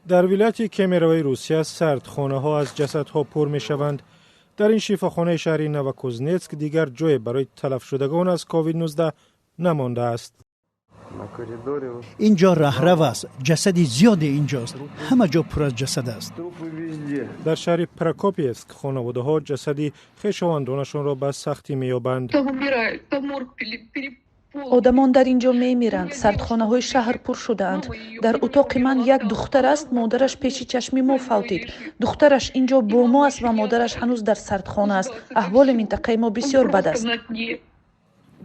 در ولایت کمیروی روسیه سردخانه ها از جسدها پر می شوند. در این شفاخانه شهری نوکوزنتسک دیگر جای برای تلف شدگان از کووید 19 نمانده است. اینجا رهرو است. جسد زیادی اینجاست. همه جا پر از جسد است. در شهر پراکوپیسک خانواده ها جسدی خویشاوندانشان را به سختی می‌یابند. آدمان در اینجا میمیرند. سردخانه های شهر پر شدند. در اتاق من یک دختر است. مادرش پیش چشم ما فوتید. دخترش اینجا با ما است و مادرش هنوز در سردخانه است. احوال منطقه ما بسیار بد است.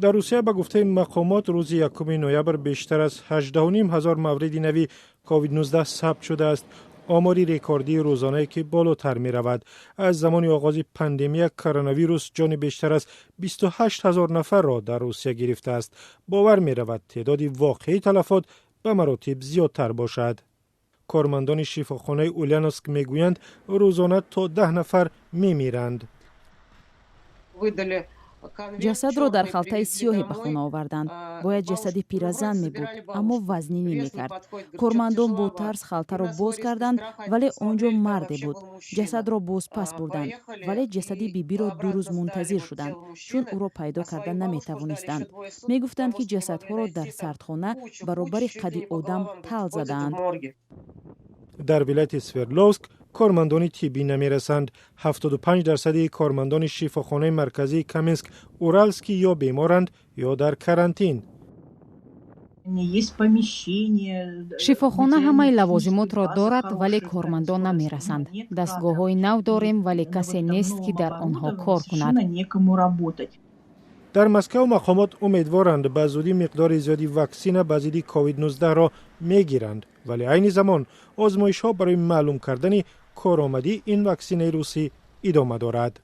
در روسیه به گفته مقامات روز 1 نوامبر بیشتر از 18,500 مورد نوی کووید 19 ثبت شده است. آماری رکوردی روزانه که بالاتر می رود. از زمان آغاز پاندمی کرونا ویروس جان بیشتر از 28,000 نفر را در روسیه گرفته است. باور می رود تعداد واقعی تلفات به مراتب زیادتر باشد. کارمندان شفاخانه اولانوسک می گویند روزانه تا 10 نفر می میرند. جسد را در خلطه سیاهی به خانه آوردند. باید جسدی پیرزن می بود اما وزنی نمی کرد. کارمندان با ترس خلطه را باز کردند ولی آنجا مرده بود. جسد را باز پس بردند ولی جسدی بیبی را 2 روز منتظر شدند چون او را پیدا کردن نمی توانستند. می گفتند که جسدها را در سردخانه برابر قد آدم تل زدند. در ولایت سوردلوفسک کارمندان طبی نمی رسند. 75% کارمندان شفاخانه مرکزی کامینسک اورالسکی یا بیمارند یا در کرانتین. شفاخانه همه لوازمات را دارد ولی کارمندان نمی رسند. دستگاه های نو داریم ولی کسی نیست که در آنها کار کند. در مسکو مقامات امیدوارند به زودی مقدار زیادی واکسن به ضد کووید 19 را می گیرند ولی عین زمان آزمایش ها برای معلوم کردن کارآمدی این واکسن روسی ادامه دارد.